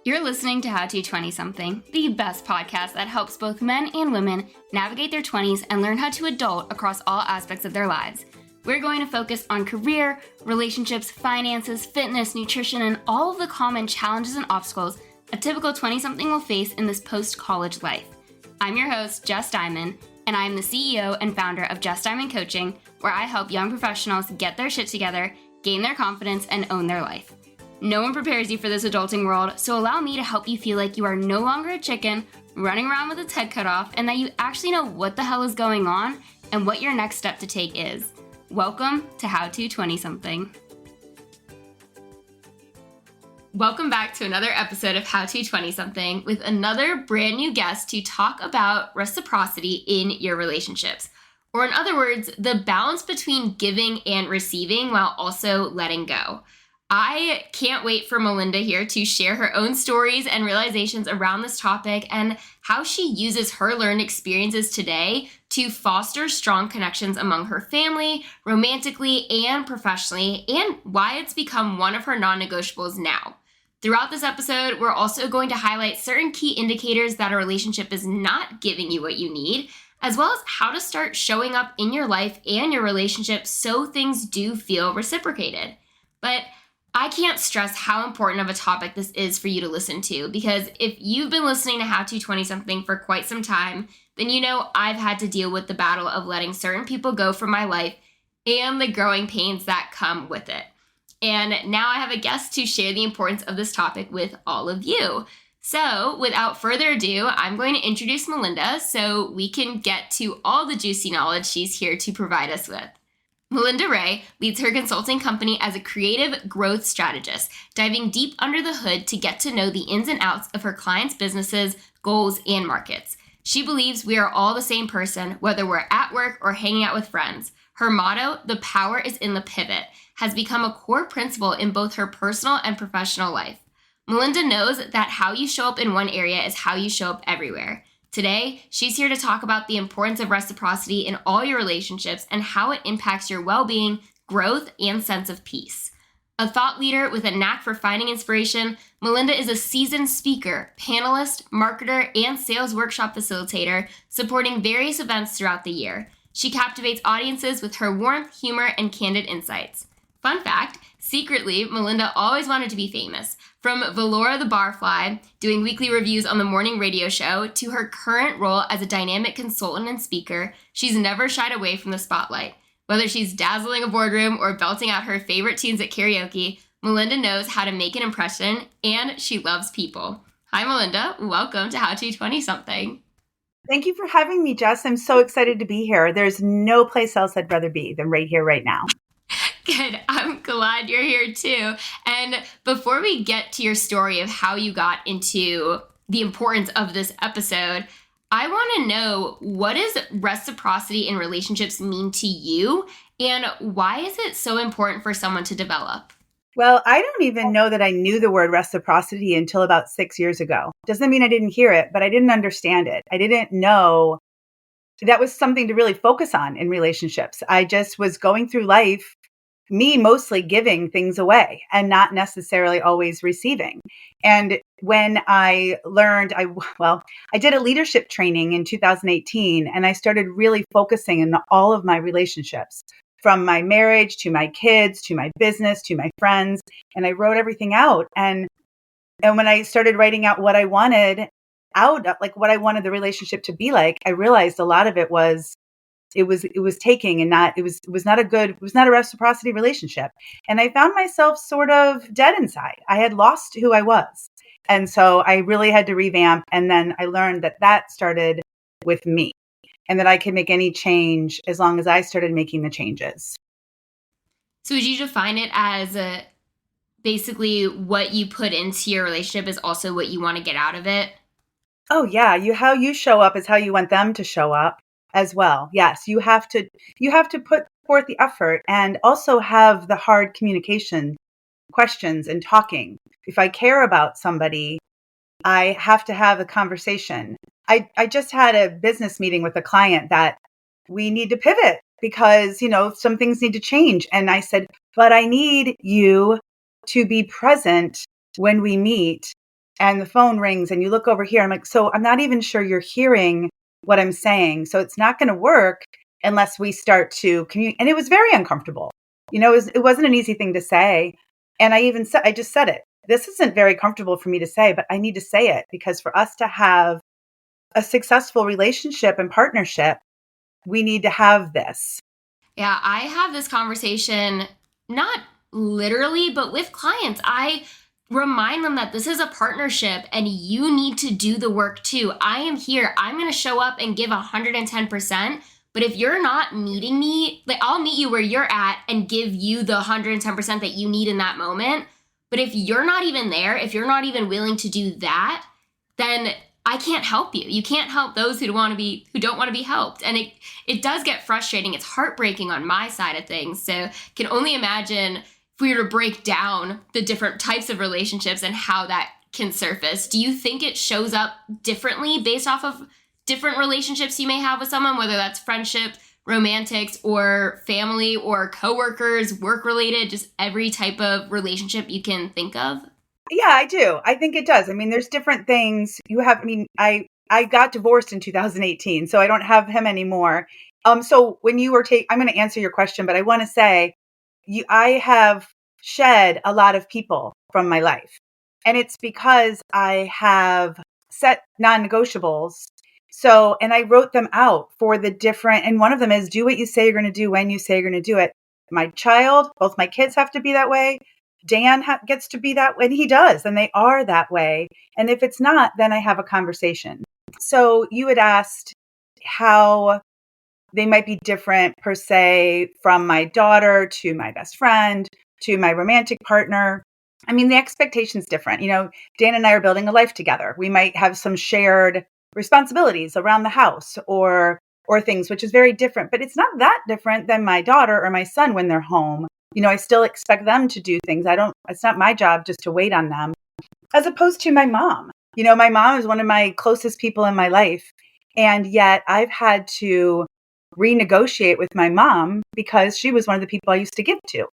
You're listening to How to 20-something, the best podcast that helps both men and women navigate their 20s and learn how to adult across all aspects of their lives. We're going to focus on career, relationships, finances, fitness, nutrition, and all of the common challenges and obstacles a typical 20-something will face in this post-college life. I'm your host, Jess Diamond, and I am the CEO and founder of Jess Diamond Coaching, where I help young professionals get their shit together, gain their confidence, and own their life. No one prepares you for this adulting world, so allow me to help you feel like you are no longer a chicken running around with its head cut off, and that you actually know what the hell is going on and what your next step to take is. Welcome to How to 20-something. Welcome back to another episode of How to 20-something with another brand new guest to talk about reciprocity in your relationships. Or in other words, the balance between giving and receiving while also letting go. I can't wait for Melinda here to share her own stories and realizations around this topic and how she uses her learned experiences today to foster strong connections among her family, romantically and professionally, and why it's become one of her non-negotiables now. Throughout this episode, we're also going to highlight certain key indicators that a relationship is not giving you what you need, as well as how to start showing up in your life and your relationship so things do feel reciprocated. But I can't stress how important of a topic this is for you to listen to, because if you've been listening to How to 20-something for quite some time, then you know I've had to deal with the battle of letting certain people go from my life and the growing pains that come with it. And now I have a guest to share the importance of this topic with all of you. So without further ado, I'm going to introduce Melinda so we can get to all the juicy knowledge she's here to provide us with. Melinda Rae leads her consulting company as a creative growth strategist, diving deep under the hood to get to know the ins and outs of her clients' businesses, goals, and markets. She believes we are all the same person, whether we're at work or hanging out with friends. Her motto, "The power is in the pivot," has become a core principle in both her personal and professional life. Melinda knows that how you show up in one area is how you show up everywhere. Today, she's here to talk about the importance of reciprocity in all your relationships and how it impacts your well-being, growth, and sense of peace. A thought leader with a knack for finding inspiration, Melinda is a seasoned speaker, panelist, marketer, and sales workshop facilitator, supporting various events throughout the year. She captivates audiences with her warmth, humor, and candid insights. Fun fact, secretly, Melinda always wanted to be famous. From Valora the Barfly, doing weekly reviews on the morning radio show, to her current role as a dynamic consultant and speaker, she's never shied away from the spotlight. Whether she's dazzling a boardroom or belting out her favorite tunes at karaoke, Melinda knows how to make an impression, and she loves people. Hi, Melinda. Welcome to How to 20-something. Thank you for having me, Jess. I'm so excited to be here. There's no place else I'd rather be than right here, right now. Good. I'm glad you're here too. And before we get to your story of how you got into the importance of this episode, I want to know, what does reciprocity in relationships mean to you, and why is it so important for someone to develop? Well, I don't even know that I knew the word reciprocity until about 6 years ago. Doesn't mean I didn't hear it, but I didn't understand it. I didn't know that was something to really focus on in relationships. I just was going through life, me mostly giving things away and not necessarily always receiving. And when I learned, I did a leadership training in 2018, and I started really focusing on all of my relationships, from my marriage to my kids, to my business, to my friends. And I wrote everything out. And when I started writing out what I wanted like what I wanted the relationship to be like, I realized a lot of it was taking, and it was not a reciprocity relationship. And I found myself sort of dead inside. I had lost who I was. And so I really had to revamp. And then I learned that started with me, and that I could make any change as long as I started making the changes. So would you define it as basically what you put into your relationship is also what you want to get out of it? Oh yeah. How you show up is how you want them to show up as well. Yes, you have to put forth the effort and also have the hard communication questions and talking. If I care about somebody, I have to have a conversation. I just had a business meeting with a client that we need to pivot because, some things need to change. And I said, but I need you to be present when we meet and the phone rings and you look over here. I'm like, so I'm not even sure you're hearing what I'm saying. So it's not going to work unless we start to communicate. And it was very uncomfortable. It wasn't an easy thing to say. And I just said it. This isn't very comfortable for me to say, but I need to say it because for us to have a successful relationship and partnership, we need to have this. Yeah, I have this conversation, not literally, but with clients. I remind them that this is a partnership and you need to do the work too. I am here. I'm going to show up and give 110%. But if you're not meeting me, like I'll meet you where you're at and give you the 110% that you need in that moment. But if you're not even there, if you're not even willing to do that, then I can't help you. You can't help those who don't want to be helped. And it does get frustrating. It's heartbreaking on my side of things. So can only imagine if we were to break down the different types of relationships and how that can surface. Do you think it shows up differently based off of different relationships you may have with someone, whether that's friendship, romantics, or family, or coworkers, work-related, just every type of relationship you can think of? Yeah, I do. I think it does. I mean, there's different things I got divorced in 2018, so I don't have him anymore. So when you were I'm going to answer your question, but I want to say I have shed a lot of people from my life. And it's because I have set non-negotiables. So, and I wrote them out for the different, and one of them is do what you say you're going to do when you say you're going to do it. Both my kids have to be that way. Dan gets to be that way, and he does, and they are that way. And if it's not, then I have a conversation. So you had asked how they might be different per se from my daughter to my best friend to my romantic partner. I mean, the expectation's different. Dan and I are building a life together. We might have some shared responsibilities around the house or things, which is very different, but it's not that different than my daughter or my son when they're home. I still expect them to do things. It's not my job just to wait on them, as opposed to my mom. My mom is one of my closest people in my life. And yet I've had to renegotiate with my mom because she was one of the people I used to give to,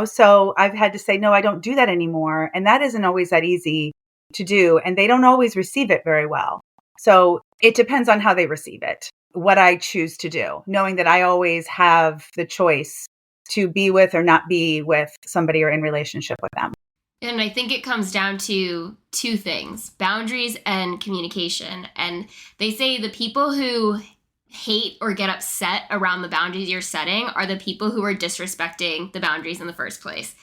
so I've had to say, no, I don't do that anymore. And that isn't always that easy to do. And they don't always receive it very well. So it depends on how they receive it, what I choose to do, knowing that I always have the choice to be with or not be with somebody or in relationship with them. And I think it comes down to two things, boundaries and communication. And they say the people who hate or get upset around the boundaries you're setting are the people who are disrespecting the boundaries in the first place.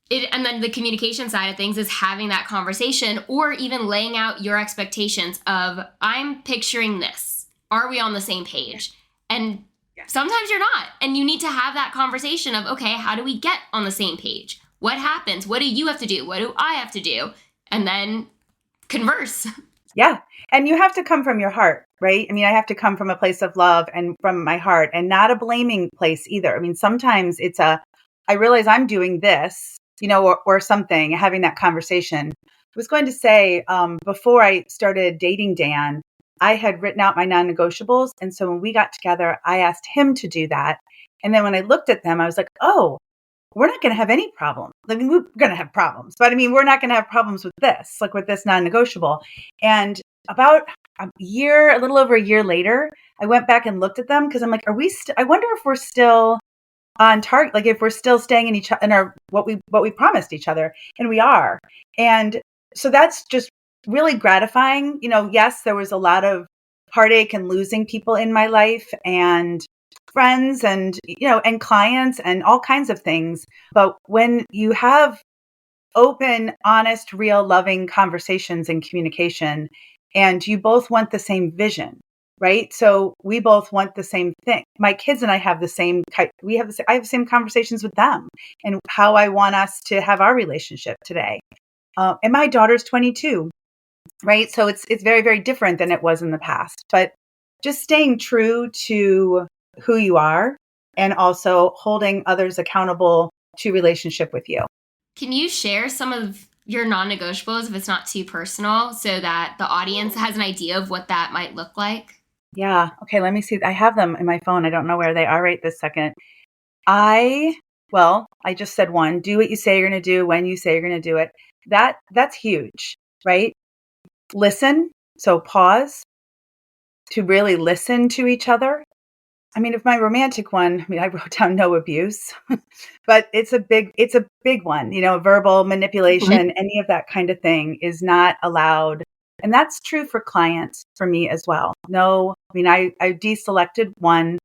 And then the communication side of things is having that conversation or even laying out your expectations of, I'm picturing this. Are we on the same page? And sometimes you're not. And you need to have that conversation of, okay, how do we get on the same page? What happens? What do you have to do? What do I have to do? And then converse. Yeah. And you have to come from your heart, right? I mean, I have to come from a place of love and from my heart and not a blaming place either. I mean, sometimes I realize I'm doing this, or something, having that conversation. I was going to say, before I started dating Dan, I had written out my non-negotiables. And so when we got together, I asked him to do that. And then when I looked at them, I was like, oh, we're not going to have any problems. I mean, we're going to have problems, but I mean, we're not going to have problems with this, like with this non-negotiable. And about a little over a year later, I went back and looked at them because I'm like, I wonder if we're still on target, like if we're still staying in our what we promised each other, and we are. And so that's just really gratifying. Yes, there was a lot of heartache and losing people in my life and friends and and clients and all kinds of things. But when you have open, honest, real, loving conversations and communication, and you both want the same vision, right? So we both want the same thing. My kids and I have the same type. I have the same conversations with them and how I want us to have our relationship today. And my daughter's 22, right? So it's very, very different than it was in the past. But just staying true to who you are and also holding others accountable to relationship with you. Can you share some of your non-negotiables if it's not too personal so that the audience has an idea of what that might look like? Yeah. Okay. Let me see. I have them in my phone. I don't know where they are right this second. I just said one, do what you say you're going to do when you say you're going to do it. That's huge. right? Listen. So pause to really listen to each other. I mean, if my romantic one, I wrote down no abuse, but it's a big one, verbal manipulation, any of that kind of thing is not allowed. And that's true for clients for me as well. No, I deselected one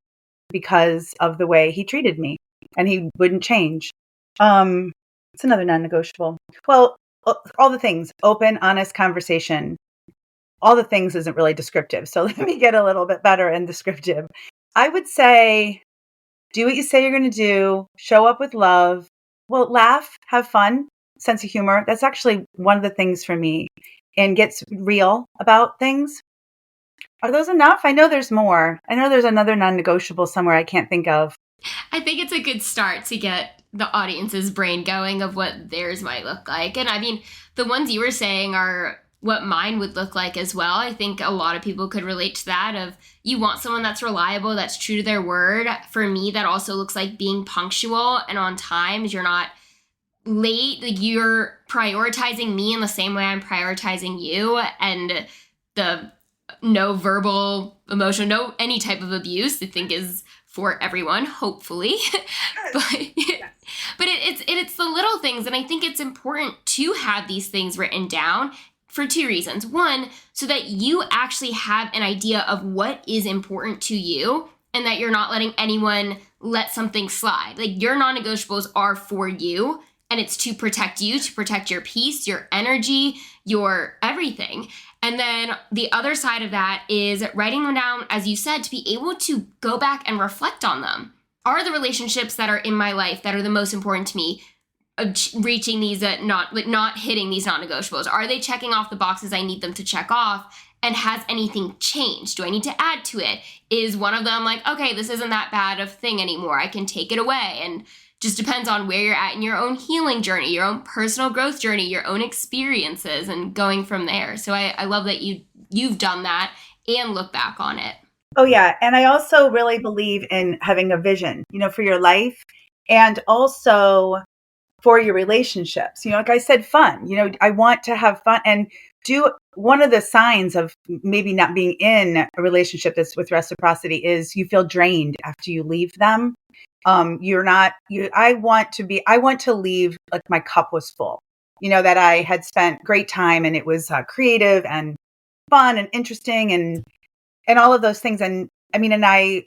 because of the way he treated me and he wouldn't change. It's another non-negotiable. Well, all the things, open, honest conversation, all the things isn't really descriptive. So let me get a little bit better and descriptive. I would say, do what you say you're going to do, show up with love, well, laugh, have fun, sense of humor. That's actually one of the things for me, and gets real about things. Are those enough? I know there's more. I know there's another non-negotiable somewhere I can't think of. I think it's a good start to get the audience's brain going of what theirs might look like. And I mean, the ones you were saying are what mine would look like as well. I think a lot of people could relate to that of you want someone that's reliable, that's true to their word. For me, that also looks like being punctual and on time. You're not late. Like you're prioritizing me in the same way I'm prioritizing you. And the no verbal, emotional, no any type of abuse, I think is for everyone, hopefully. but it's the little things, and I think it's important to have these things written down for two reasons. One, so that you actually have an idea of what is important to you and that you're not letting anyone let something slide. Like your non-negotiables are for you, and it's to protect you, to protect your peace, your energy, your everything. And then the other side of that is writing them down, as you said, to be able to go back and reflect on them. Are the relationships that are in my life that are the most important to me reaching these, not hitting these non-negotiables? Are they checking off the boxes I need them to check off? And has anything changed? Do I need to add to it? Is one of them like, okay, this isn't that bad of a thing anymore, I can take it away? And just depends on where you're at in your own healing journey, your own personal growth journey, your own experiences, and going from there. So I love that you've done that and look back on it. Oh yeah. And I also really believe in having a vision, for your life and also for your relationships. Like I said, fun, I want to have fun and do. One of the signs of maybe not being in a relationship that's with reciprocity is you feel drained after you leave them. I want to leave like my cup was full, that I had spent great time and it was creative and fun and interesting and all of those things. And I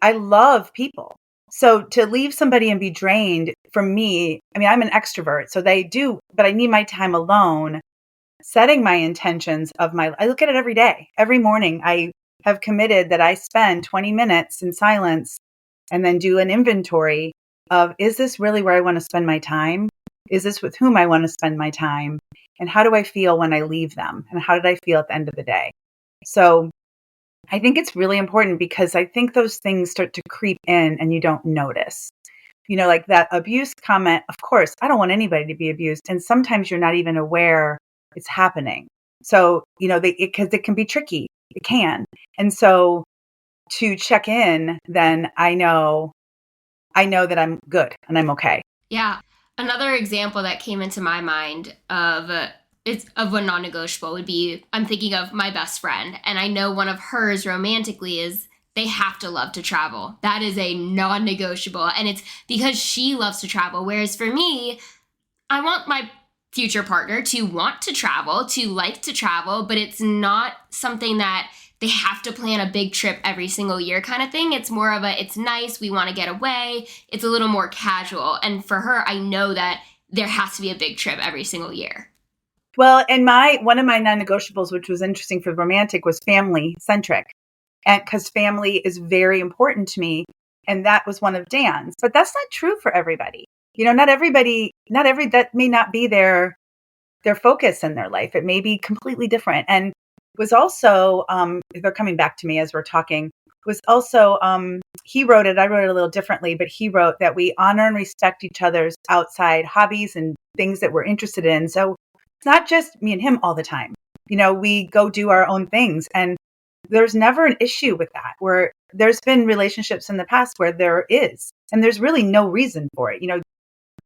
love people. So to leave somebody and be drained from me, I'm an extrovert, so they do, but I need my time alone, setting my intentions I look at it every day. Every morning I have committed that I spend 20 minutes in silence and then do an inventory of, is this really where I want to spend my time? Is this with whom I want to spend my time? And how do I feel when I leave them? And how did I feel at the end of the day? So I think it's really important because I think those things start to creep in and you don't notice. Like that abuse comment, of course, I don't want anybody to be abused. And sometimes you're not even aware it's happening. So, because it can be tricky. It can. And so to check in, then I know that I'm good and I'm okay. Yeah. Another example that came into my mind of a non-negotiable would be, I'm thinking of my best friend, and I know one of hers romantically is they have to love to travel. That is a non-negotiable, and it's because she loves to travel. Whereas for me, I want my future partner to want to travel, to like to travel, but it's not something that they have to plan a big trip every single year kind of thing. It's more of it's nice, we want to get away. It's a little more casual. And for her, I know that there has to be a big trip every single year. Well, and one of my non-negotiables, which was interesting for romantic, was family centric. And because family is very important to me. And that was one of Dan's, but that's not true for everybody. That may not be their focus in their life. It may be completely different. And was also, they're coming back to me as we're talking, was also, he wrote it, I wrote it a little differently, but he wrote that we honor and respect each other's outside hobbies and things that we're interested in. So it's not just me and him all the time. We go do our own things, and there's never an issue with that, where there's been relationships in the past where there is, and there's really no reason for it.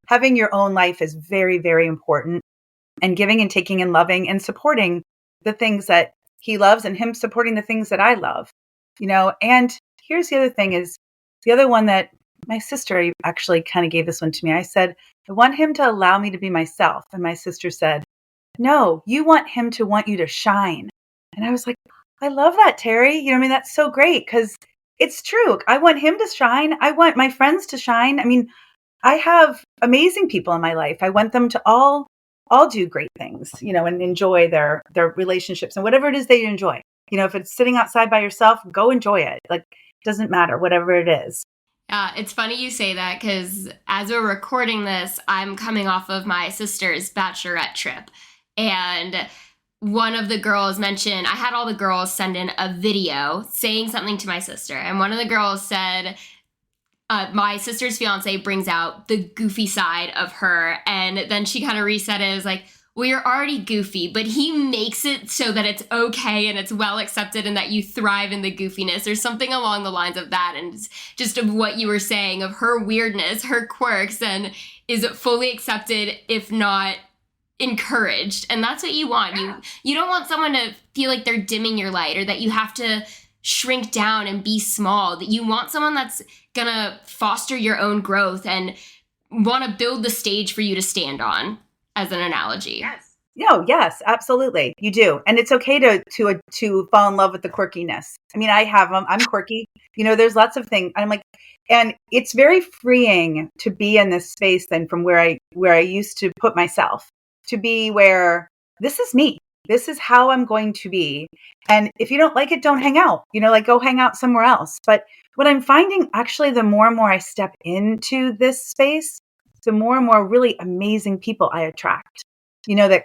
Having your own life is very, very important. and giving and taking and loving and supporting the things that he loves and him supporting the things that I love, and here's the other thing is the other one that my sister actually kind of gave this one to me. I said, I want him to allow me to be myself. And my sister said, no, you want him to want you to shine. And I was like, I love that, Terry. That's so great because it's true. I want him to shine. I want my friends to shine. I have amazing people in my life. I want them to all do great things, and enjoy their relationships and whatever it is they enjoy. If it's sitting outside by yourself, go enjoy it. Like, it doesn't matter, whatever it is. It's funny you say that because as we're recording this, I'm coming off of my sister's bachelorette trip. And one of the girls mentioned, I had all the girls send in a video saying something to my sister. And one of the girls said, my sister's fiance brings out the goofy side of her. And then she kind of reset it as like, well, you're already goofy, but he makes it so that it's okay and it's well accepted and that you thrive in the goofiness. There's something along the lines of that. And just of what you were saying of her weirdness, her quirks, and is it fully accepted, if not encouraged? And that's what you want. You don't want someone to feel like they're dimming your light or that you have to shrink down and be small. That you want someone that's gonna foster your own growth and want to build the stage for you to stand on, as an analogy. Yes. No, yes, absolutely. You do. And it's okay to fall in love with the quirkiness. I have them. I'm quirky. There's lots of things. I'm like, and it's very freeing to be in this space then from where I used to put myself, to be where this is me. This is how I'm going to be. And if you don't like it, don't hang out, go hang out somewhere else. But what I'm finding actually, the more and more I step into this space, the more and more really amazing people I attract, that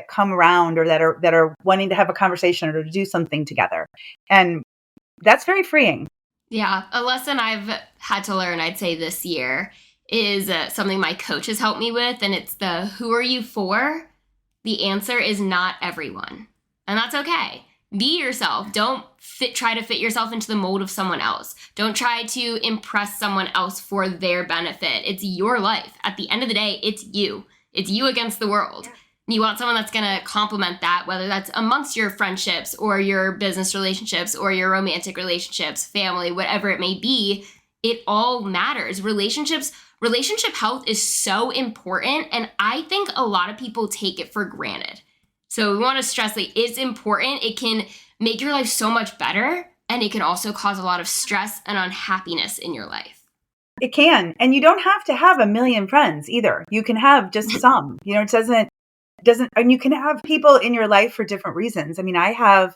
come around or that are wanting to have a conversation or to do something together. And that's very freeing. Yeah. A lesson I've had to learn, I'd say this year, is something my coach has helped me with. And it's the who are you for? The answer is not everyone. And that's okay. Be yourself. Don't try to fit yourself into the mold of someone else. Don't try to impress someone else for their benefit. It's your life. At the end of the day, it's you. It's you against the world. Yeah. You want someone that's going to complement that, whether that's amongst your friendships or your business relationships or your romantic relationships, family, whatever it may be. It all matters. Relationship health is so important, and I think a lot of people take it for granted. So we want to stress that it's important. It can make your life so much better, and it can also cause a lot of stress and unhappiness in your life. It can. And you don't have to have a million friends either. You can have just some. It doesn't, and you can have people in your life for different reasons. I have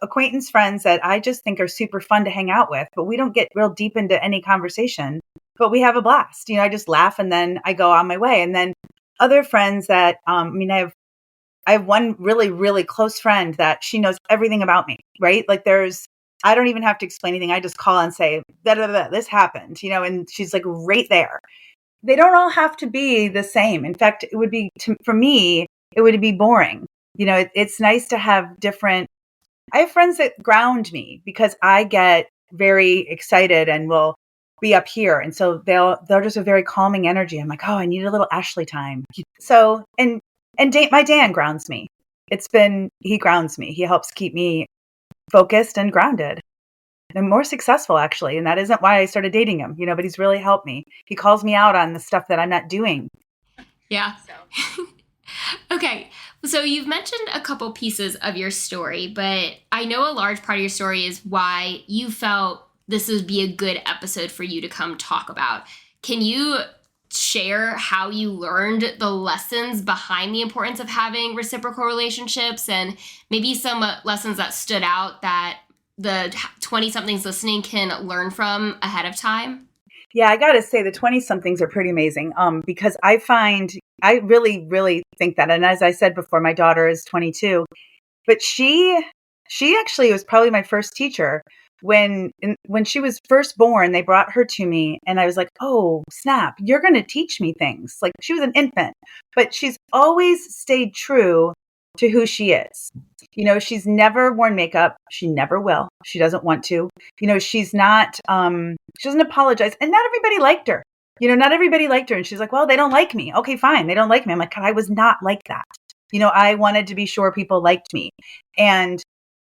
acquaintance friends that I just think are super fun to hang out with, but we don't get real deep into any conversation, but we have a blast. I just laugh and then I go on my way. And then other friends that, I have one really, really close friend that she knows everything about me, right? Like I don't even have to explain anything. I just call and say, this happened, and she's like right there. They don't all have to be the same. In fact, it would be, for me, it would be boring. It's nice to have different, I have friends that ground me because I get very excited and will be up here. And so they're just a very calming energy. I'm like, oh, I need a little Ashley time. So, and my Dan grounds me. He grounds me. He helps keep me focused and grounded and more successful, actually. And that isn't why I started dating him, but he's really helped me. He calls me out on the stuff that I'm not doing. Yeah. So. Okay. So you've mentioned a couple pieces of your story, but I know a large part of your story is why you felt this would be a good episode for you to come talk about. Can you share how you learned the lessons behind the importance of having reciprocal relationships and maybe some lessons that stood out that the 20-somethings listening can learn from ahead of time? Yeah, I got to say the 20-somethings are pretty amazing because I really, really think that. And as I said before, my daughter is 22, but she actually was probably my first teacher. When she was first born, they brought her to me and I was like, oh, snap, you're going to teach me things. Like, she was an infant, but she's always stayed true to who she is. She's never worn makeup. She never will. She doesn't want to. She's not, she doesn't apologize. And not everybody liked her. Not everybody liked her. And she's like, well, they don't like me. Okay, fine. They don't like me. I'm like, God, I was not like that. I wanted to be sure people liked me. And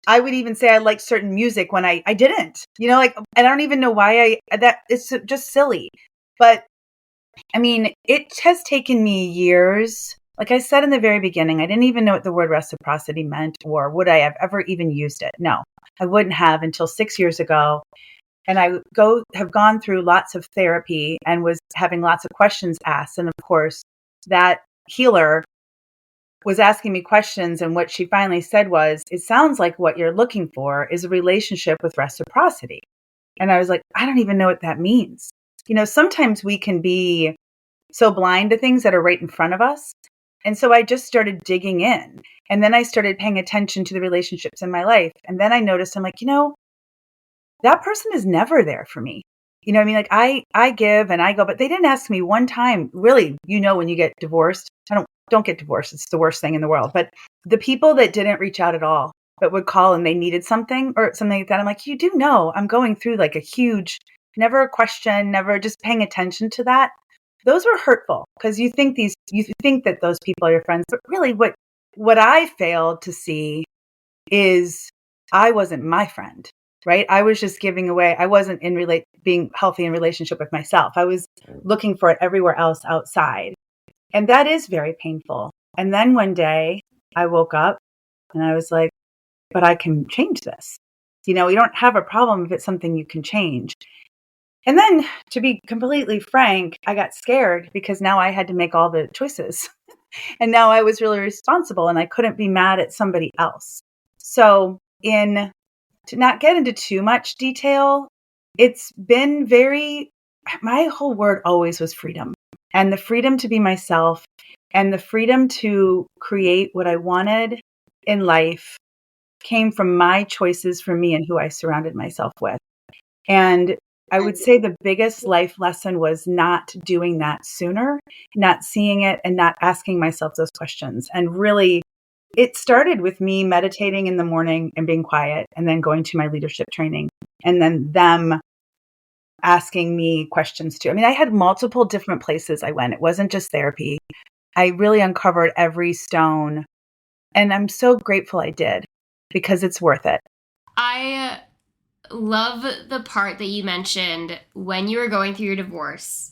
I would even say I liked certain music when I didn't, like, I don't even know why that it's just silly. But I mean, it has taken me years. Like I said in the very beginning, I didn't even know what the word reciprocity meant, or would I have ever even used it? No, I wouldn't have until 6 years ago. And I have gone through lots of therapy and was having lots of questions asked. And of course, that healer was asking me questions. And what she finally said was, it sounds like what you're looking for is a relationship with reciprocity. And I was like, I don't even know what that means. Sometimes we can be so blind to things that are right in front of us. And so I just started digging in. And then I started paying attention to the relationships in my life. And then I noticed, I'm like, that person is never there for me. I mean, like I give and I go, but they didn't ask me one time, really, when you get divorced, don't get divorced. It's the worst thing in the world. But the people that didn't reach out at all, but would call and they needed something or something like that, I'm like, you do know I'm going through like a huge, never a question, never just paying attention to that. Those were hurtful because you think that those people are your friends, but really what I failed to see is I wasn't my friend, right? I was just giving away. I wasn't being healthy in relationship with myself. I was looking for it everywhere else outside. And that is very painful. And then one day I woke up and I was like, but I can change this. You don't have a problem if it's something you can change. And then, to be completely frank, I got scared because now I had to make all the choices. And now I was really responsible and I couldn't be mad at somebody else. So, to not get into too much detail, it's been my whole word always was freedom. And the freedom to be myself and the freedom to create what I wanted in life came from my choices for me and who I surrounded myself with. And I would say the biggest life lesson was not doing that sooner, not seeing it and not asking myself those questions. And really, it started with me meditating in the morning and being quiet and then going to my leadership training and then them asking me questions too. I mean, I had multiple different places I went. It wasn't just therapy. I really uncovered every stone and I'm so grateful I did because it's worth it. I love the part that you mentioned when you were going through your divorce.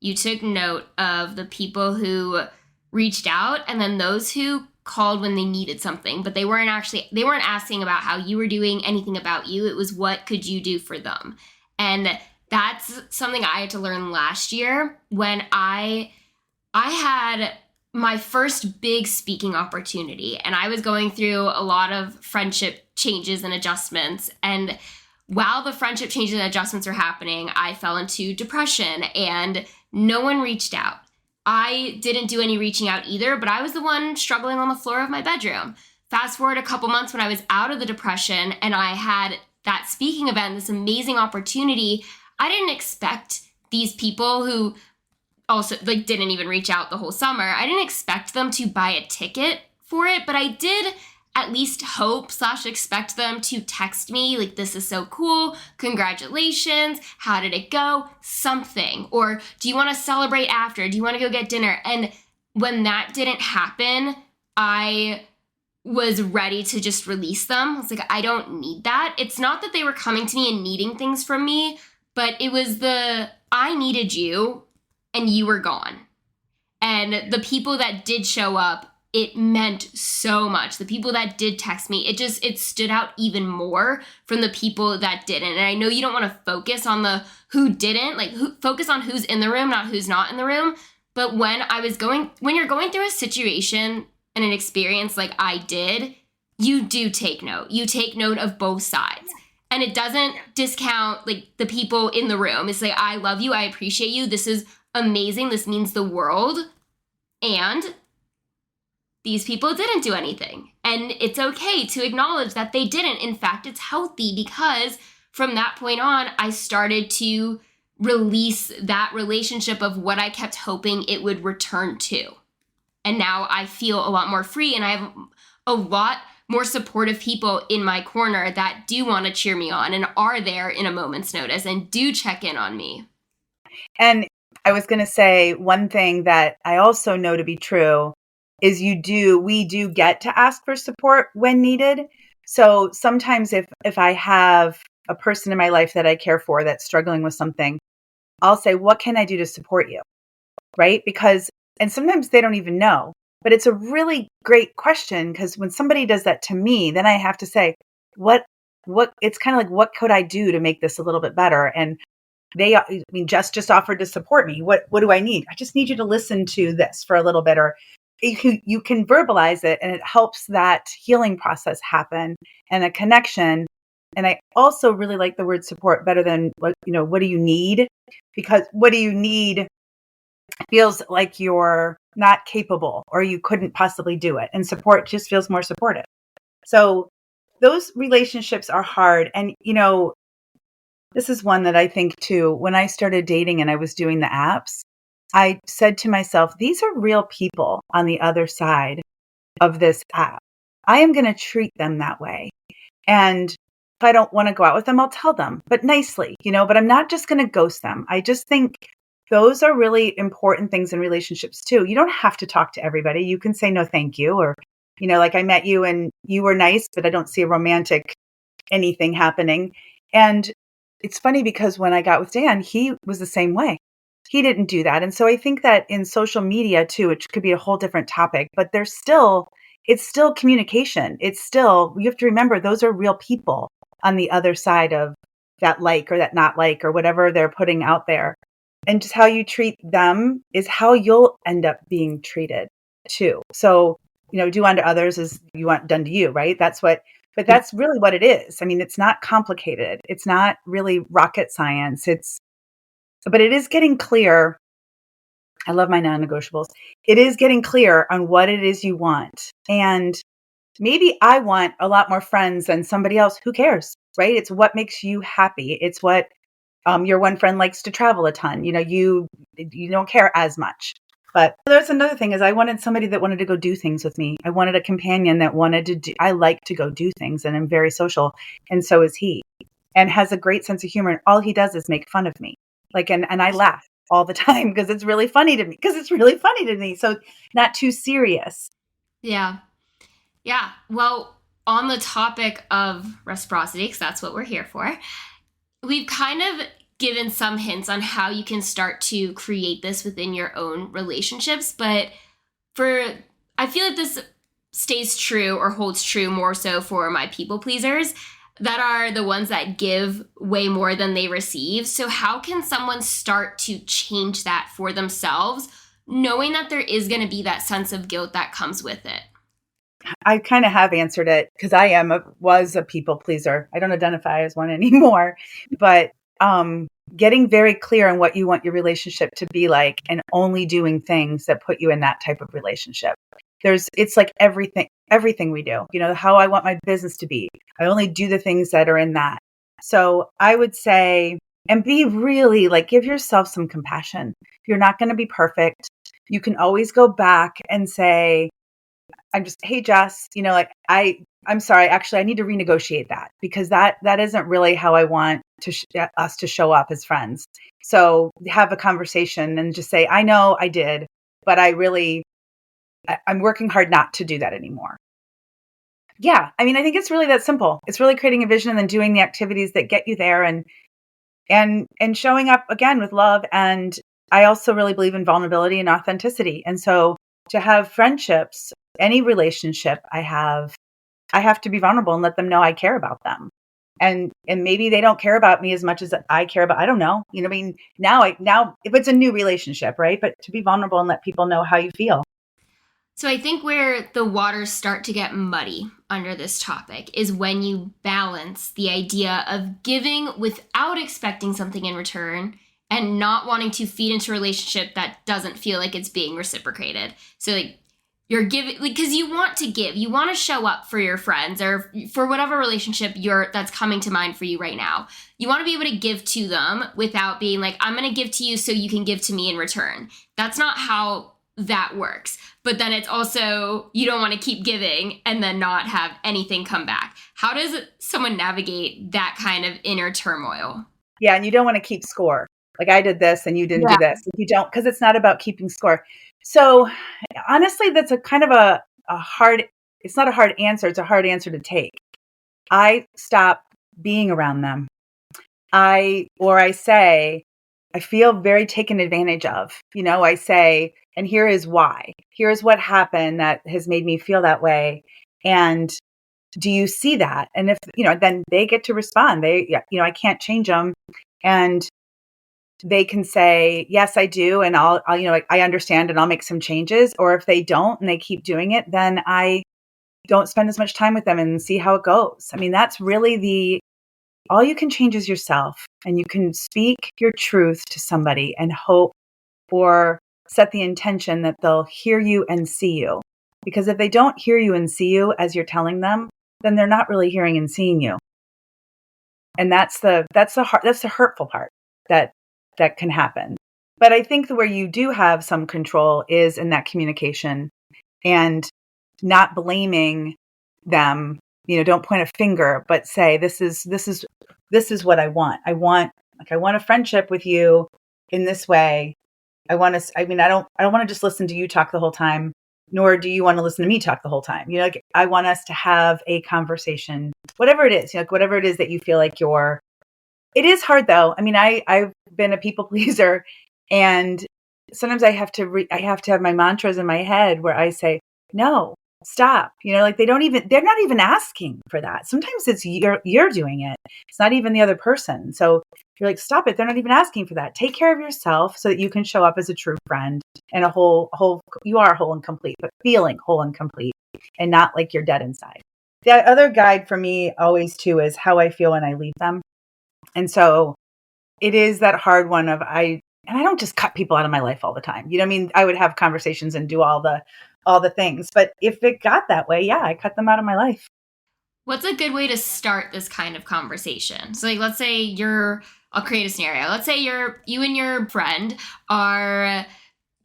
You took note of the people who reached out and then those who called when they needed something, but they weren't asking about how you were doing, anything about you. It was what could you do for them. And that's something I had to learn last year when I had my first big speaking opportunity and I was going through a lot of friendship changes and adjustments. And while the friendship changes and adjustments were happening, I fell into depression and no one reached out. I didn't do any reaching out either, but I was the one struggling on the floor of my bedroom. Fast forward a couple months when I was out of the depression and I had that speaking event, this amazing opportunity. I didn't expect these people who also didn't even reach out the whole summer. I didn't expect them to buy a ticket for it, but I did at least hope / expect them to text me like, this is so cool, congratulations, how did it go, something, or do you want to celebrate after, do you want to go get dinner? And when that didn't happen, I was ready to just release them. I was like, I don't need that. It's not that they were coming to me and needing things from me, but it was I needed you and you were gone. And the people that did show up, it meant so much. The people that did text me, it stood out even more from the people that didn't. And I know you don't want to focus on the who didn't, focus on who's in the room, not who's not in the room. But when you're going through a situation and an experience like I did, you do take note. You take note of both sides. And it doesn't discount the people in the room. It's like, I love you, I appreciate you, this is amazing, this means the world. And these people didn't do anything. And it's okay to acknowledge that they didn't. In fact, it's healthy because from that point on, I started to release that relationship of what I kept hoping it would return to. And now I feel a lot more free and I have a lot more supportive people in my corner that do want to cheer me on and are there in a moment's notice and do check in on me. And I was going to say one thing that I also know to be true is we do get to ask for support when needed. So sometimes if I have a person in my life that I care for that's struggling with something, I'll say, what can I do to support you? Right? And sometimes they don't even know, but it's a really great question, because when somebody does that to me, then I have to say, it's kind of like, what could I do to make this a little bit better? And Jess just offered to support me. What do I need? I just need you to listen to this for a little bit, or you can verbalize it, and it helps that healing process happen and a connection. And I also really like the word support better than what do you need? Because what do you need feels like you're not capable or you couldn't possibly do it. And support just feels more supportive. So those relationships are hard. And, this is one that I think too, when I started dating and I was doing the apps, I said to myself, these are real people on the other side of this app. I am going to treat them that way. And if I don't want to go out with them, I'll tell them, but nicely, but I'm not just going to ghost them. I just think those are really important things in relationships too. You don't have to talk to everybody. You can say no, thank you. Or, like I met you and you were nice, but I don't see a romantic anything happening. And it's funny because when I got with Dan, he was the same way. He didn't do that. And so I think that in social media too, which could be a whole different topic, but it's still communication. You have to remember, those are real people on the other side of that like or that not like or whatever they're putting out there. And just how you treat them is how you'll end up being treated too. So, do unto others as you want done to you, right? But that's really what it is. I mean, it's not complicated. It's not really rocket science. But it is getting clear. I love my non-negotiables. It is getting clear on what it is you want. And maybe I want a lot more friends than somebody else. Who cares, right? It's what makes you happy. It's what your one friend likes to travel a ton. You don't care as much. But there's another thing, is I wanted somebody that wanted to go do things with me. I wanted a companion that wanted to do, I like to go do things, and I'm very social. And so is he, and has a great sense of humor. And all he does is make fun of me. And I laugh all the time because it's really funny to me. So not too serious. Yeah. Yeah. Well, on the topic of reciprocity, because that's what we're here for, we've kind of given some hints on how you can start to create this within your own relationships. But I feel like this stays true or holds true more so for my people pleasers that are the ones that give way more than they receive. So how can someone start to change that for themselves, knowing that there is going to be that sense of guilt that comes with it? I kind of have answered it, because I was a people pleaser. I don't identify as one anymore, but getting very clear on what you want your relationship to be like, and only doing things that put you in that type of relationship. It's like everything we do, how I want my business to be. I only do the things that are in that. So I would say, and be really give yourself some compassion. You're not going to be perfect. You can always go back and say, hey, Jess, I'm sorry, actually, I need to renegotiate that, because that isn't really how I want us to show up as friends. So have a conversation and just say, I know I did, but I'm working hard not to do that anymore. Yeah. I mean, I think it's really that simple. It's really creating a vision and then doing the activities that get you there, and showing up again with love. And I also really believe in vulnerability and authenticity. And so to have friendships, any relationship I have to be vulnerable and let them know I care about them. And maybe they don't care about me as much as I care about, I don't know. I mean, now if it's a new relationship, right? But to be vulnerable and let people know how you feel. So I think where the waters start to get muddy under this topic is when you balance the idea of giving without expecting something in return, and not wanting to feed into a relationship that doesn't feel like it's being reciprocated. So you're giving, because you want to give, you want to show up for your friends or for whatever relationship that's coming to mind for you right now. You want to be able to give to them without being like, I'm going to give to you so you can give to me in return. That's not how that works. But then it's also, you don't want to keep giving and then not have anything come back. How does someone navigate that kind of inner turmoil? Yeah. And you don't want to keep score. I did this and you didn't do this. You don't, because it's not about keeping score. So honestly, that's a kind of a hard, it's not a hard answer. It's a hard answer to take. I stop being around them. I say, I feel very taken advantage of. I say, and here is why. Here's what happened that has made me feel that way. And do you see that? And if, then they get to respond. I can't change them. And they can say, yes, I do. And I understand and I'll make some changes. Or if they don't and they keep doing it, then I don't spend as much time with them and see how it goes. I mean, that's really all you can change is yourself, and you can speak your truth to somebody and hope or set the intention that they'll hear you and see you. Because if they don't hear you and see you as you're telling them, then they're not really hearing and seeing you. And that's the hurtful part that can happen. But I think where you do have some control is in that communication and not blaming them. Don't point a finger, but say, this is what I want. I want a friendship with you in this way. I don't want to just listen to you talk the whole time, nor do you want to listen to me talk the whole time. I want us to have a conversation, whatever it is, whatever it is that you feel like it is hard though. I mean, I've been a people pleaser, and sometimes I have to have my mantras in my head where I say, no, stop. Like they're not even asking for that. Sometimes it's you're doing it. It's not even the other person. So you're like, stop it. They're not even asking for that. Take care of yourself so that you can show up as a true friend and you are whole and complete, but feeling whole and complete and not like you're dead inside. The other guide for me always too is how I feel when I leave them. And so it is that hard one and I don't just cut people out of my life all the time. I mean, I would have conversations and do all the things, but if it got that way, yeah, I cut them out of my life. What's a good way to start this kind of conversation? So like, let's say I'll create a scenario. Let's say you and your friend are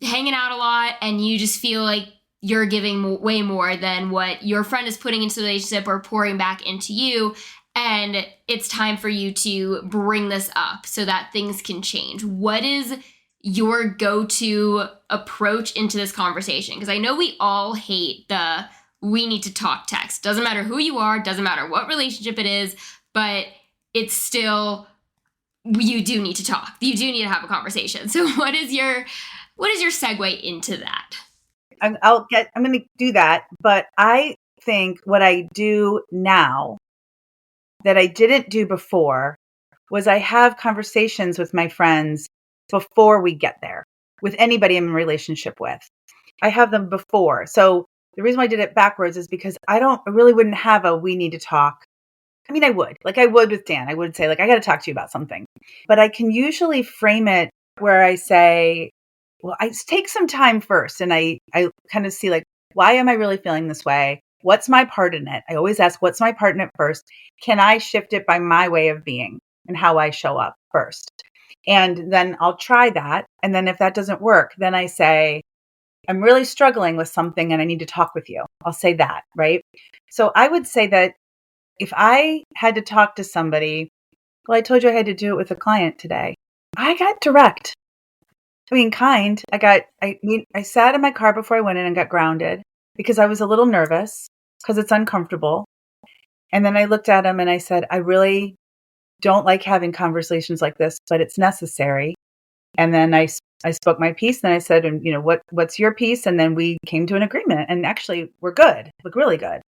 hanging out a lot and you just feel like you're giving way more than what your friend is putting into the relationship or pouring back into you. And it's time for you to bring this up so that things can change. What is your go-to approach into this conversation? Because I know we all hate we need to talk text. Doesn't matter who you are, doesn't matter what relationship it is, but it's still, you do need to talk. You do need to have a conversation. So what is your segue into that? I'm going to do that, but I think what I do now that I didn't do before was I have conversations with my friends before we get there, with anybody I'm in a relationship with. I have them before. So the reason why I did it backwards is because I really wouldn't have we need to talk. I mean, I would with Dan. I would say, I got to talk to you about something. But I can usually frame it where I say, well, I take some time first and I kind of see why am I really feeling this way? What's my part in it? I always ask, what's my part in it first? Can I shift it by my way of being and how I show up first? And then I'll try that. And then if that doesn't work, then I say, I'm really struggling with something and I need to talk with you. I'll say that, right? So I would say that if I had to talk to somebody, well, I told you I had to do it with a client today. I got direct. I mean, kind. I sat in my car before I went in and got grounded because I was a little nervous because it's uncomfortable. And then I looked at him and I said, I really don't like having conversations like this, but it's necessary. And then I spoke my piece and I said, and what's your piece? And then we came to an agreement and actually we're good, look really good.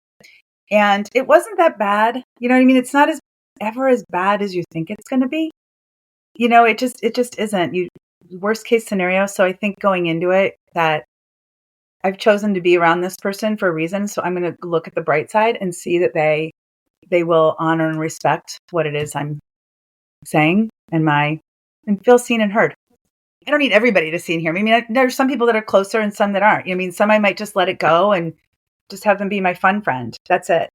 And it wasn't that bad. You know what I mean? It's not ever as bad as you think it's going to be. It just isn't. Worst case scenario. So I think going into it that I've chosen to be around this person for a reason. So I'm going to look at the bright side and see that they will honor and respect what it is I'm saying and feel seen and heard. I don't need everybody to see and hear me. I mean, there's some people that are closer and some that aren't. I mean, some I might just let it go and just have them be my fun friend. That's it.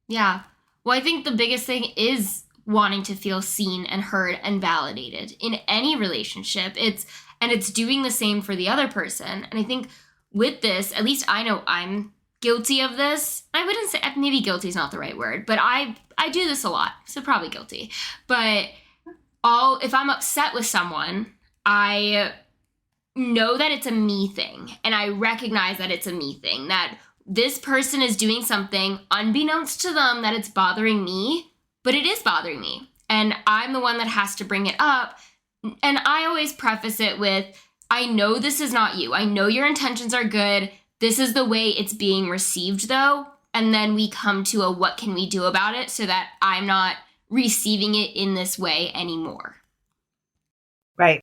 Yeah. Well, I think the biggest thing is wanting to feel seen and heard and validated in any relationship. It's doing the same for the other person. And I think with this, at least I know I'm guilty of this. I wouldn't say, maybe guilty is not the right word, but I do this a lot. So probably guilty. But if I'm upset with someone, I know that it's a me thing. And I recognize that it's a me thing, that this person is doing something unbeknownst to them that it's bothering me, but it is bothering me. And I'm the one that has to bring it up. And I always preface it with, I know this is not you. I know your intentions are good. This is the way it's being received, though. And then we come to a what can we do about it so that I'm not receiving it in this way anymore. Right.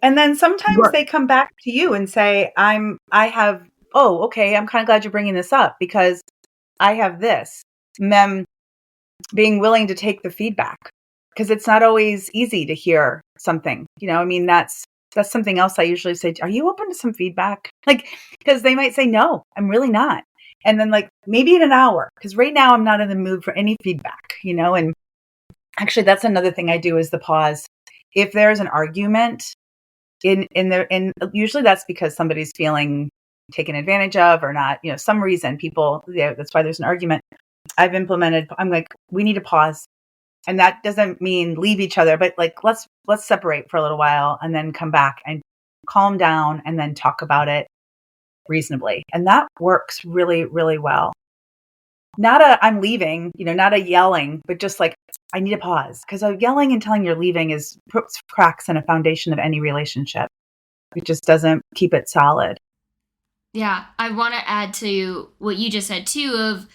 And then sometimes they come back to you and say, oh, okay, I'm kind of glad you're bringing this up because I have this. And them being willing to take the feedback, because it's not always easy to hear something. I mean, that's something else I usually say, are you open to some feedback? Because they might say, no, I'm really not. And then maybe in an hour, because right now I'm not in the mood for any feedback, and actually that's another thing I do is the pause. If there's an argument, and usually that's because somebody's feeling taken advantage of or not, some reason that's why there's an argument. I'm like, we need to pause. And that doesn't mean leave each other, but let's separate for a little while and then come back and calm down and then talk about it reasonably. And that works really, really well. Not I'm leaving, not a yelling, but just I need a pause, because yelling and telling you're leaving puts cracks in a foundation of any relationship. It just doesn't keep it solid. Yeah, I want to add to what you just said too, of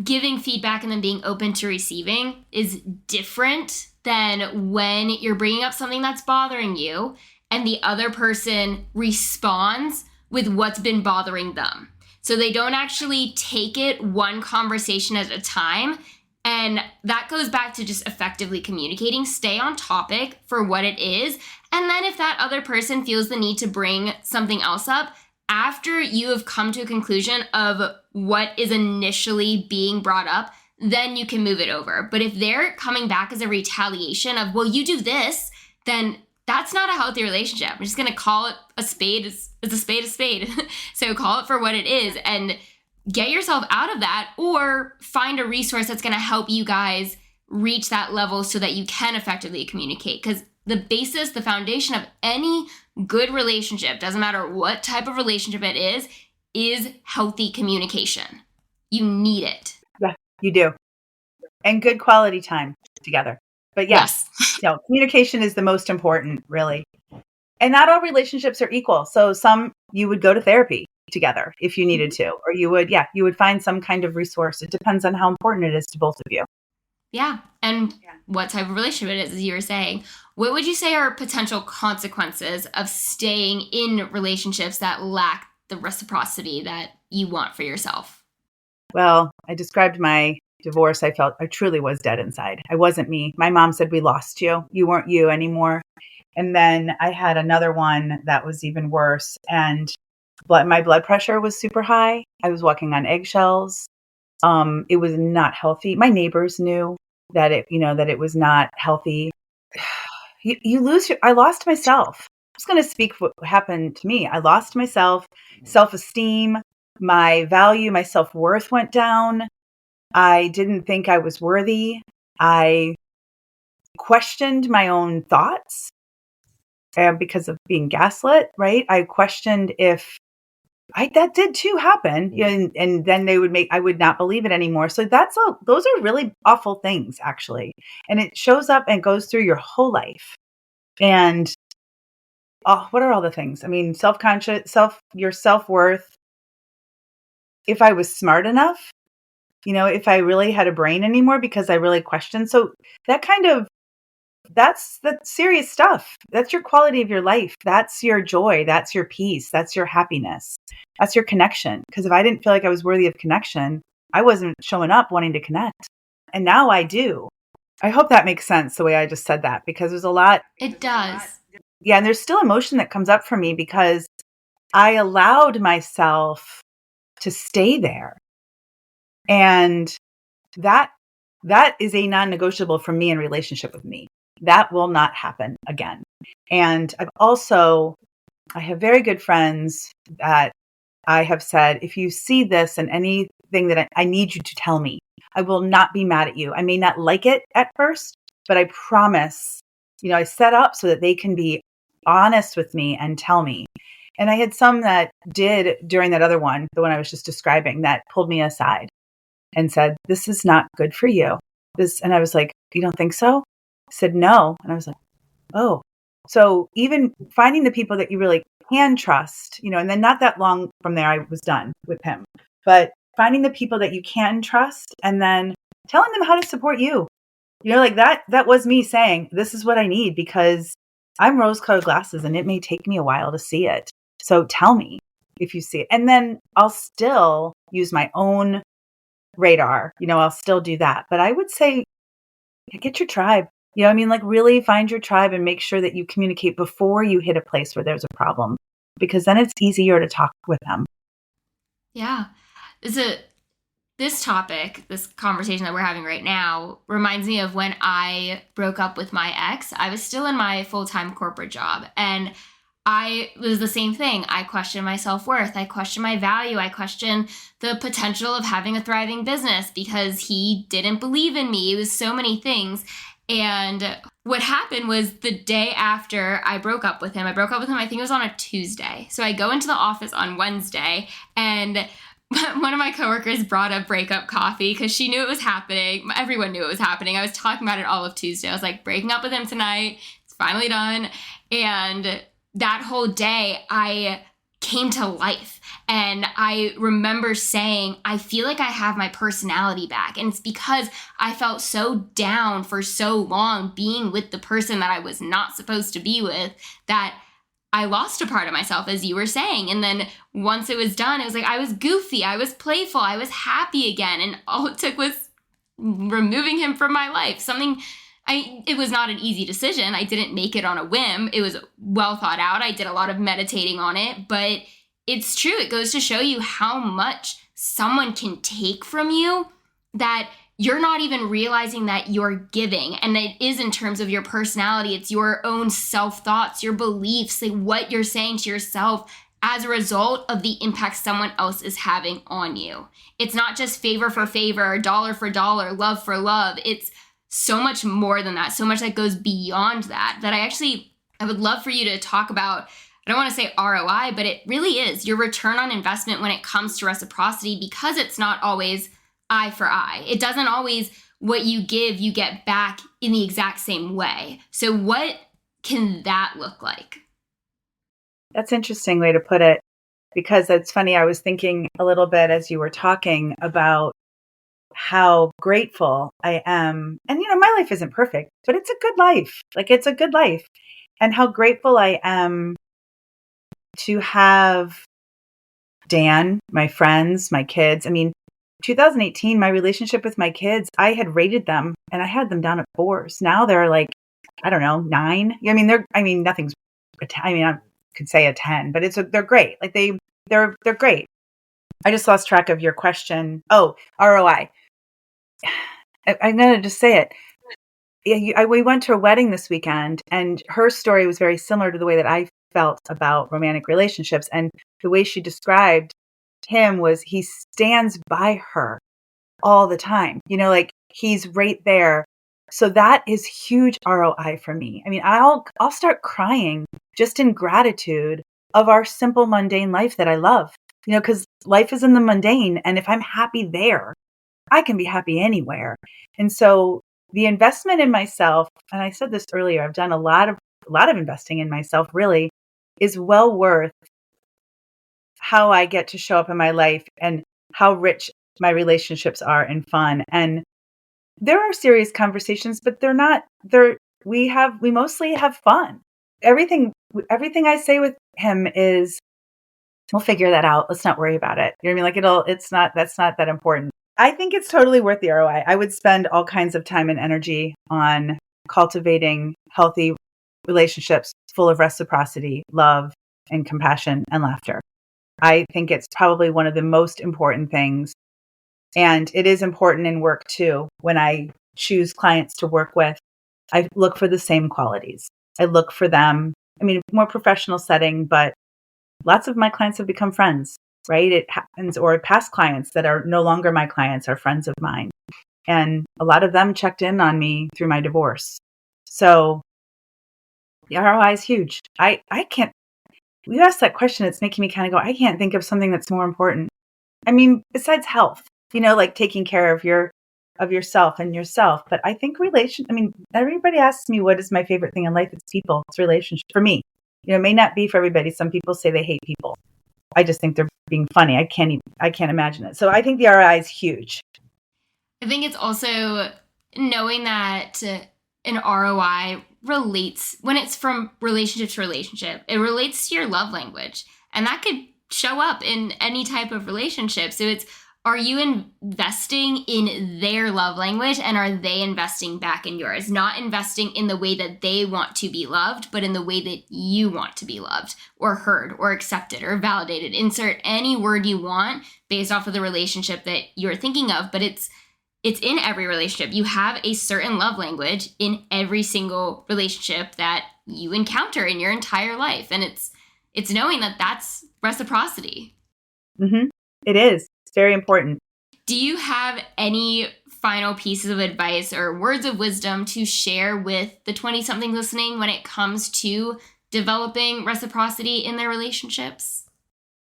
giving feedback and then being open to receiving is different than when you're bringing up something that's bothering you and the other person responds with what's been bothering them. So they don't actually take it one conversation at a time. And that goes back to just effectively communicating, stay on topic for what it is. And then if that other person feels the need to bring something else up, after you have come to a conclusion of what is initially being brought up, then you can move it over. But if they're coming back as a retaliation of, well, you do this, then that's not a healthy relationship. I'm just going to call it a spade. It's a spade, a spade. So call it for what it is and get yourself out of that, or find a resource that's going to help you guys reach that level so that you can effectively communicate. Because the basis, the foundation of any good relationship, doesn't matter what type of relationship it is healthy communication. You need it. Yeah, you do. And good quality time together. But yes. Communication is the most important, really. And not all relationships are equal. So some you would go to therapy together if you needed to, or you would find some kind of resource. It depends on how important it is to both of you. Yeah. And what type of relationship it is, as you were saying. What would you say are potential consequences of staying in relationships that lack the reciprocity that you want for yourself? Well, I described my divorce. I felt I truly was dead inside. I wasn't me. My mom said, we lost you. You weren't you anymore. And then I had another one that was even worse. And my blood pressure was super high. I was walking on eggshells. It was not healthy. My neighbors knew that it was not healthy. I lost myself. I'm just going to speak what happened to me. I lost myself, self-esteem, my value, my self-worth went down. I didn't think I was worthy. I questioned my own thoughts because of being gaslit, right? I questioned if that did too happen. And then I would not believe it anymore. So those are really awful things, actually. And it shows up and goes through your whole life. And what are all the things? I mean, self-conscious, your self-worth. If I was smart enough, if I really had a brain anymore, because I really questioned. So that's serious stuff. That's your quality of your life. That's your joy. That's your peace. That's your happiness. That's your connection. Because if I didn't feel like I was worthy of connection, I wasn't showing up wanting to connect. And now I do. I hope that makes sense the way I just said that, because there's a lot. It does. Yeah. And there's still emotion that comes up for me because I allowed myself to stay there. And that is a non-negotiable for me in relationship with me. That will not happen again. And I have very good friends that I have said, if you see this and anything that I need you to tell me, I will not be mad at you. I may not like it at first, but I promise, I set up so that they can be honest with me and tell me. And I had some that did during that other one, the one I was just describing, that pulled me aside and said, this is not good for you. And I was like, you don't think so? I said, no. And I was like, oh. So even finding the people that you really can trust, and then not that long from there, I was done with him, but finding the people that you can trust and then telling them how to support you, like that was me saying, this is what I need because I'm rose-colored glasses and it may take me a while to see it. So tell me if you see it. And then I'll still use my own radar, I'll still do that. But I would say get your tribe. Like really find your tribe and make sure that you communicate before you hit a place where there's a problem, because then it's easier to talk with them. Yeah. This topic, this conversation that we're having right now, reminds me of when I broke up with my ex. I was still in my full-time corporate job, and it was the same thing. I questioned my self-worth. I questioned my value. I questioned the potential of having a thriving business because he didn't believe in me. It was so many things. And what happened was the day after I broke up with him, I think it was on a Tuesday. So I go into the office on Wednesday, and one of my coworkers brought up breakup coffee because she knew it was happening. Everyone knew it was happening. I was talking about it all of Tuesday. I was like, breaking up with him tonight. It's finally done. And that whole day, I came to life. And I remember saying, I feel like I have my personality back. And it's because I felt so down for so long being with the person that I was not supposed to be with that I lost a part of myself, as you were saying. And then once it was done, it was like I was goofy, I was playful, I was happy again. And all it took was removing him from my life. It was not an easy decision. I didn't make it on a whim. It was well thought out. I did a lot of meditating on it, but it's true. It goes to show you how much someone can take from you that you're not even realizing that you're giving. And it is in terms of your personality. It's your own self-thoughts, your beliefs, like what you're saying to yourself as a result of the impact someone else is having on you. It's not just favor for favor, dollar for dollar, love for love. It's so much more than that, so much that goes beyond that I would love for you to talk about. I don't want to say ROI, but it really is your return on investment when it comes to reciprocity, because it's not always eye for eye. It doesn't always, what you give, you get back in the exact same way. So what can that look like? That's an interesting way to put it, because it's funny. I was thinking a little bit as you were talking about how grateful I am. And, my life isn't perfect, but it's a good life. Like, it's a good life. And how grateful I am to have Dan, my friends, my kids. 2018, my relationship with my kids, I had rated them and I had them down at 4s. Now they're like, I don't know, 9. Nothing's, I could say a 10, but they're great. Like they're great. I just lost track of your question. Oh, ROI. I'm going to just say it. We went to a wedding this weekend, and her story was very similar to the way that I felt about romantic relationships. And the way she described him was he stands by her all the time. Like he's right there. So that is huge ROI for me. I'll start crying just in gratitude of our simple, mundane life that I love, because life is in the mundane. And if I'm happy there, I can be happy anywhere. And so the investment in myself, and I said this earlier, I've done a lot of investing in myself, really is well worth how I get to show up in my life and how rich my relationships are and fun. And there are serious conversations, but we mostly have fun. Everything I say with him is, we'll figure that out. Let's not worry about it. You know what I mean? That's not that important. I think it's totally worth the ROI. I would spend all kinds of time and energy on cultivating healthy relationships full of reciprocity, love, and compassion and laughter. I think it's probably one of the most important things. And it is important in work too. When I choose clients to work with, I look for the same qualities. I look for them, more professional setting, but lots of my clients have become friends, right? It happens, or past clients that are no longer my clients are friends of mine. And a lot of them checked in on me through my divorce. So The ROI is huge. I can't, you asked that question, it's making me kind of go, I can't think of something that's more important. I mean, besides health, like taking care of yourself and yourself. But I think everybody asks me what is my favorite thing in life. It's people, it's relationship for me. It may not be for everybody. Some people say they hate people. I just think they're being funny. I can't imagine it. So I think the ROI is huge. I think it's also knowing that an ROI relates, when it's from relationship to relationship, it relates to your love language. And that could show up in any type of relationship. So it's, are you investing in their love language, and are they investing back in yours? Not investing in the way that they want to be loved, but in the way that you want to be loved or heard or accepted or validated. Insert any word you want based off of the relationship that you're thinking of, but it's in every relationship. You have a certain love language in every single relationship that you encounter in your entire life. And it's knowing that that's reciprocity. Mm-hmm. It is. It's very important. Do you have any final pieces of advice or words of wisdom to share with the 20-somethings listening when it comes to developing reciprocity in their relationships?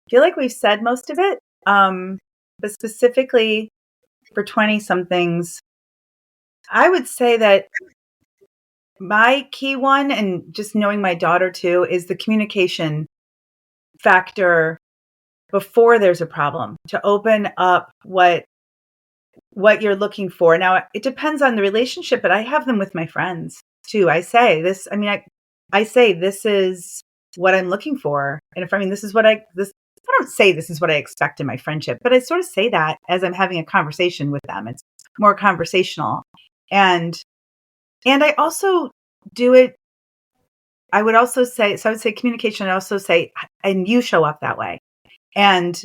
I feel like we've said most of it, but specifically for 20-somethings, I would say that my key one, and just knowing my daughter too, is the communication factor before there's a problem, to open up what you're looking for. Now, it depends on the relationship, but I have them with my friends too. I say this, I say this is what I'm looking for. And this is what I don't say this is what I expect in my friendship, but I sort of say that as I'm having a conversation with them. It's more conversational. And I also do it. I would say communication. I also say, and you show up that way, and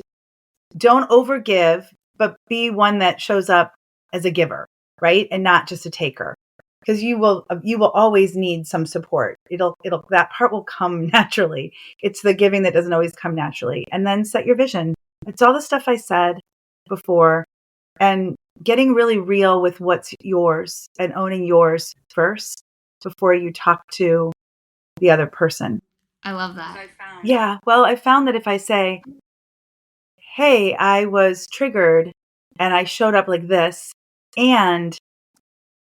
don't overgive, but be one that shows up as a giver, right? And not just a taker, because you will always need some support. That part will come naturally. It's the giving that doesn't always come naturally. And then set your vision. It's all the stuff I said before, and getting really real with what's yours and owning yours first before you talk to the other person. I love that. Yeah. Well, I found that if I say, hey, I was triggered and I showed up like this, and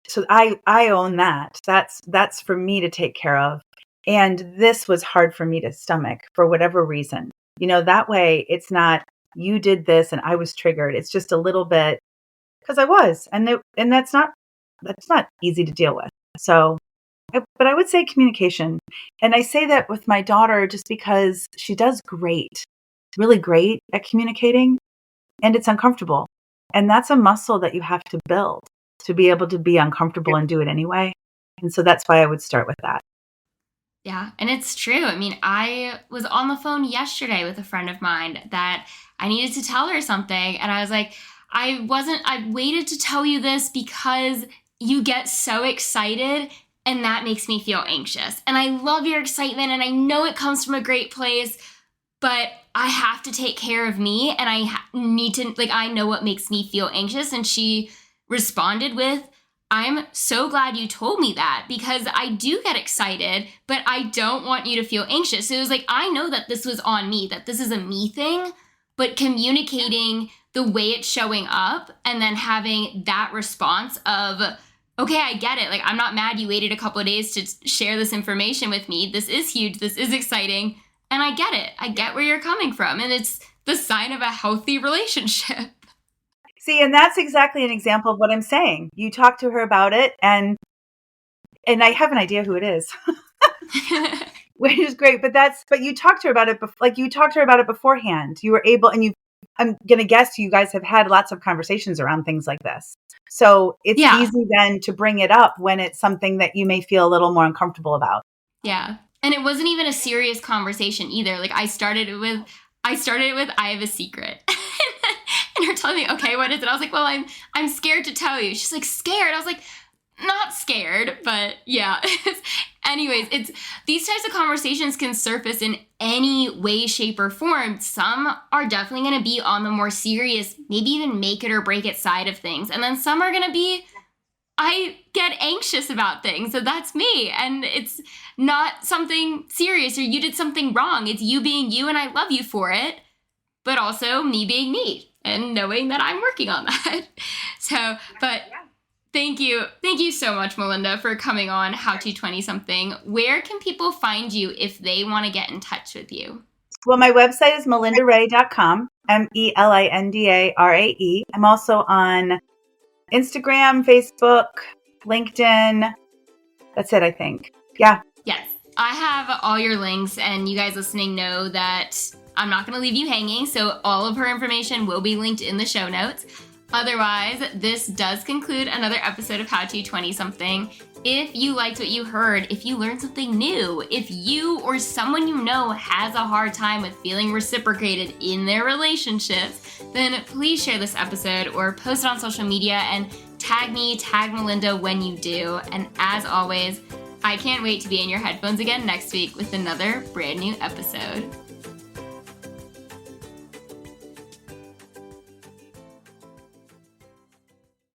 so I own that. That's for me to take care of. And this was hard for me to stomach for whatever reason. That way it's not you did this and I was triggered. It's just a little bit because I was, and that's not easy to deal with. So, but I would say communication. And I say that with my daughter just because she does really great at communicating, and it's uncomfortable. And that's a muscle that you have to build to be able to be uncomfortable and do it anyway. And so that's why I would start with that. Yeah, and it's true. I was on the phone yesterday with a friend of mine that I needed to tell her something. And I was like, I waited to tell you this because you get so excited and that makes me feel anxious. And I love your excitement and I know it comes from a great place, but I have to take care of me and I need to, I know what makes me feel anxious. And she responded with, I'm so glad you told me that because I do get excited, but I don't want you to feel anxious. So it was like, I know that this was on me, that this is a me thing, but communicating the way it's showing up and then having that response of, okay, I get it. I'm not mad you waited a couple of days to share this information with me. This is huge. This is exciting. And I get it. I get where you're coming from. And it's the sign of a healthy relationship. See, and that's exactly an example of what I'm saying. You talk to her about it, and I have an idea who it is, which is great. But you talked to her about it. You talked to her about it beforehand. You were able, and I'm going to guess you guys have had lots of conversations around things like this. So it's easy then to bring it up when it's something that you may feel a little more uncomfortable about. Yeah. And it wasn't even a serious conversation either. I started it with, I have a secret. And her telling me, okay, what is it? I was like, well, I'm scared to tell you. She's like, scared? I was like, not scared, but yeah. Anyways, it's these types of conversations can surface in any way, shape, or form. Some are definitely going to be on the more serious, maybe even make it or break it side of things. And then some are going to be I get anxious about things. So that's me. And it's not something serious or you did something wrong. It's you being you and I love you for it, but also me being me and knowing that I'm working on that. So, but thank you. Thank you so much, Melinda, for coming on How to 20-something. Where can people find you if they want to get in touch with you? Well, my website is melindarae.com, MELINDARAE. I'm also on Instagram, Facebook, LinkedIn. That's it, I think. Yeah. Yes. I have all your links, and you guys listening know that I'm not going to leave you hanging, so all of her information will be linked in the show notes. Otherwise, this does conclude another episode of How to 20-something. If you liked what you heard, if you learned something new, if you or someone you know has a hard time with feeling reciprocated in their relationships, then please share this episode or post it on social media and tag me, tag Melinda when you do. And as always, I can't wait to be in your headphones again next week with another brand new episode.